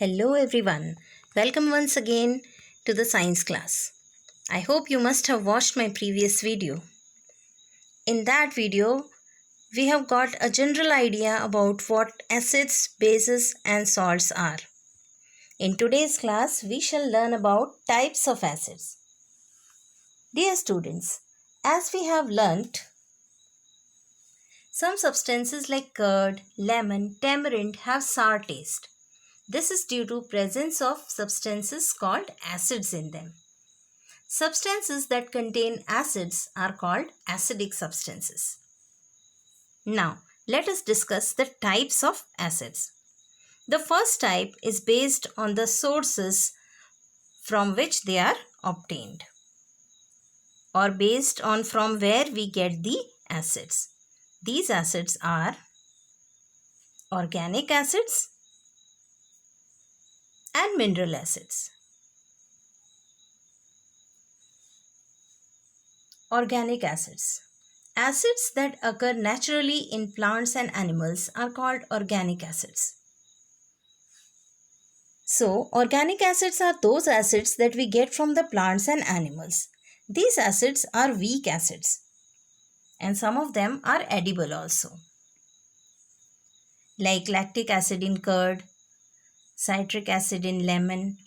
Hello everyone. Welcome once again to the science class. I hope you must have watched my previous video. In that video, we have got a general idea about what acids, bases and salts are. In today's class, we shall learn about types of acids. Dear students, as we have learnt, some substances like curd, lemon, tamarind have sour taste. This is due to presence of substances called acids in them. Substances that contain acids are called acidic substances. Now, let us discuss the types of acids. The first type is based on the sources from which they are obtained or based on from where we get the acids. These acids are organic acids and mineral acids. Organic acids. Acids that occur naturally in plants and animals are called organic acids. So, organic acids are those acids that we get from the plants and animals. These acids are weak acids and some of them are edible also, like lactic acid in curd, citric acid in lemon,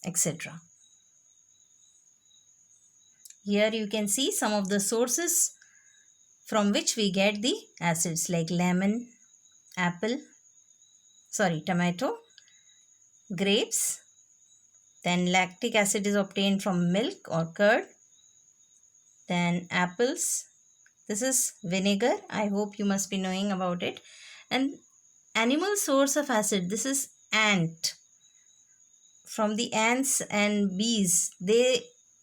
etc. Here you can see some of the sources from which we get the acids like tomato, grapes. Then lactic acid is obtained from milk or curd. Then apples. This is vinegar. I hope you must be knowing about it. And animal source of acid. This is ant. From the ants and bees, they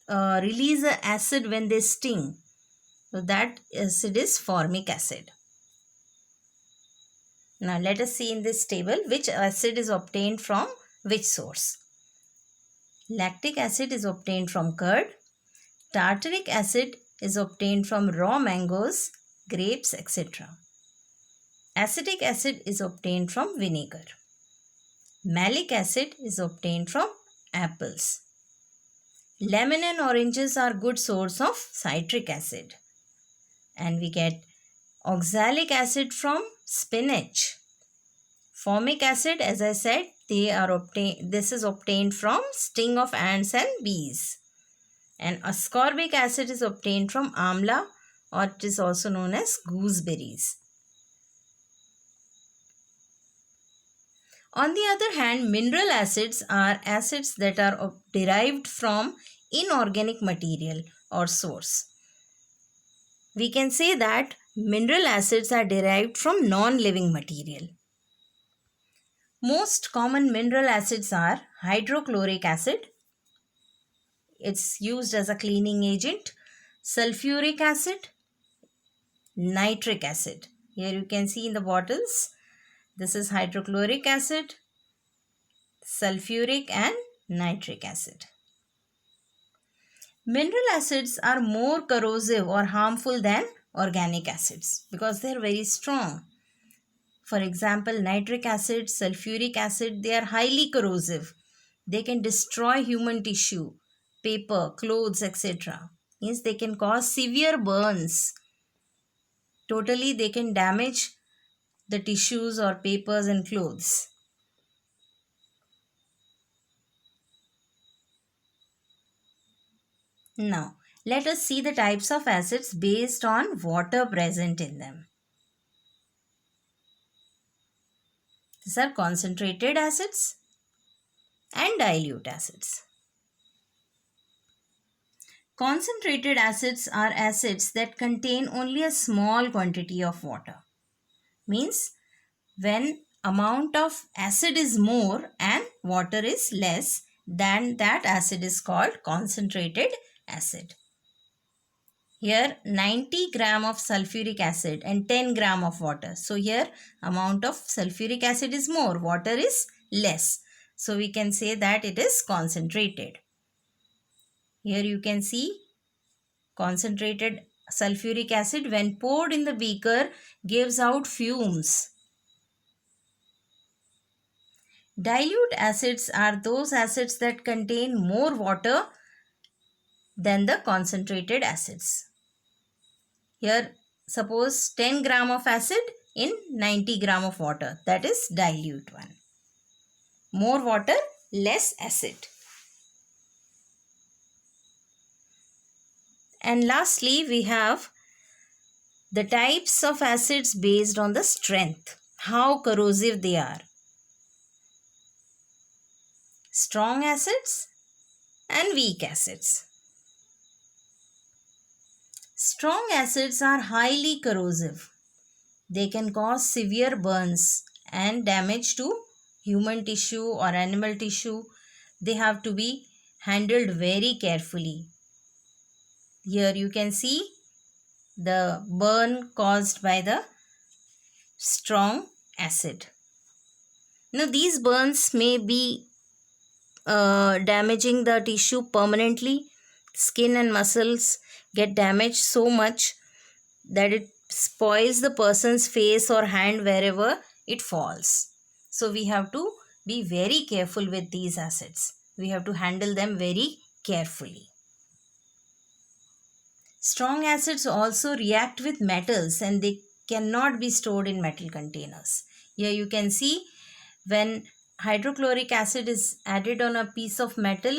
release an acid when they sting. So that acid is formic acid. Now let us see in this table which acid is obtained from which source. Lactic acid is obtained from curd. Tartaric acid is obtained from raw mangoes, grapes, etc. Acetic acid is obtained from vinegar. Malic acid is obtained from apples. Lemon and oranges are good source of citric acid. And we get oxalic acid from spinach. Formic acid, as I said, this is obtained from sting of ants and bees. And ascorbic acid is obtained from amla, or it is also known as gooseberries. On the other hand, mineral acids are acids that are derived from inorganic material or source. We can say that mineral acids are derived from non-living material. Most common mineral acids are hydrochloric acid. It's used as a cleaning agent. Sulfuric acid, nitric acid. Here you can see in the bottles. This is hydrochloric acid, sulfuric and nitric acid. Mineral acids are more corrosive or harmful than organic acids because they are very strong. For example, nitric acid, sulfuric acid, they are highly corrosive. They can destroy human tissue, paper, clothes, etc. Means they can cause severe burns. Totally, they can damage the tissues or papers and clothes. Now, let us see the types of acids based on water present in them. These are concentrated acids and dilute acids. Concentrated acids are acids that contain only a small quantity of water. Means when amount of acid is more and water is less, then that acid is called concentrated acid. Here 90 gram of sulfuric acid and 10 gram of water. So here amount of sulfuric acid is more, water is less. So we can say that it is concentrated. Here you can see concentrated sulfuric acid when poured in the beaker gives out fumes. Dilute acids are those acids that contain more water than the concentrated acids. Here, suppose 10 gram of acid in 90 gram of water. That is dilute one. More water, less acid. And lastly, we have the types of acids based on the strength, how corrosive they are. Strong acids and weak acids. Strong acids are highly corrosive. They can cause severe burns and damage to human tissue or animal tissue. They have to be handled very carefully. Here you can see the burn caused by the strong acid. Now these burns may be damaging the tissue permanently. Skin and muscles get damaged so much that it spoils the person's face or hand wherever it falls. So we have to be very careful with these acids. We have to handle them very carefully. Strong acids also react with metals and they cannot be stored in metal containers. Here you can see when hydrochloric acid is added on a piece of metal,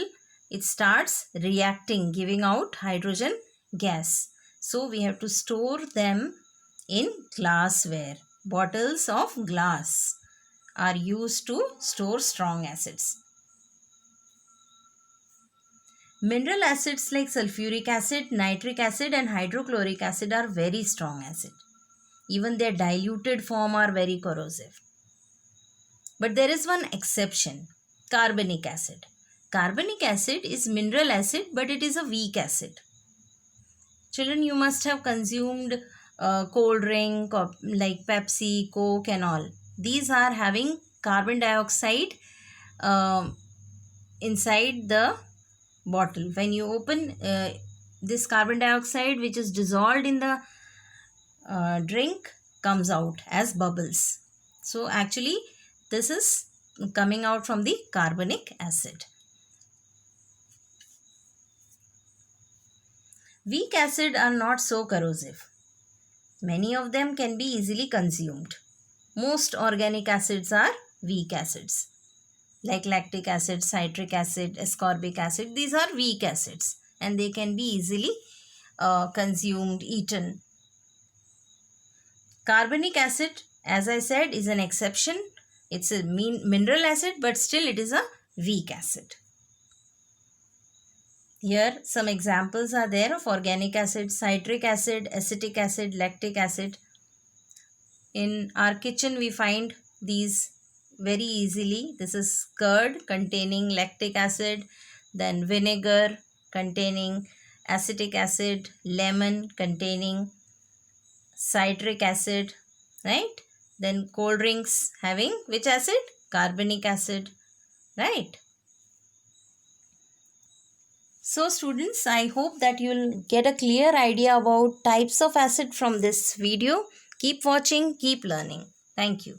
it starts reacting, giving out hydrogen gas. So we have to store them in glassware. Bottles of glass are used to store strong acids. Mineral acids like sulfuric acid, nitric acid and hydrochloric acid are very strong acid. Even their diluted form are very corrosive. But there is one exception, carbonic acid. Carbonic acid is mineral acid but it is a weak acid. Children, you must have consumed cold drink like Pepsi, Coke and all. These are having carbon dioxide inside the bottle. When you open this carbon dioxide which is dissolved in the drink comes out as bubbles. So actually this is coming out from the carbonic acid. Weak acid are not so corrosive. Many of them can be easily consumed. Most organic acids are weak acids. Like lactic acid, citric acid, ascorbic acid. These are weak acids and they can be easily consumed, eaten. Carbonic acid, as I said, is an exception. It's a mineral acid but still it is a weak acid. Here some examples are there of organic acid, citric acid, acetic acid, lactic acid. In our kitchen we find these very easily. This is curd containing lactic acid, then vinegar containing acetic acid, lemon containing citric acid, right? Then cold drinks having which acid? Carbonic acid, right? So students, I hope that you will get a clear idea about types of acid from this video. Keep watching, keep learning. Thank you.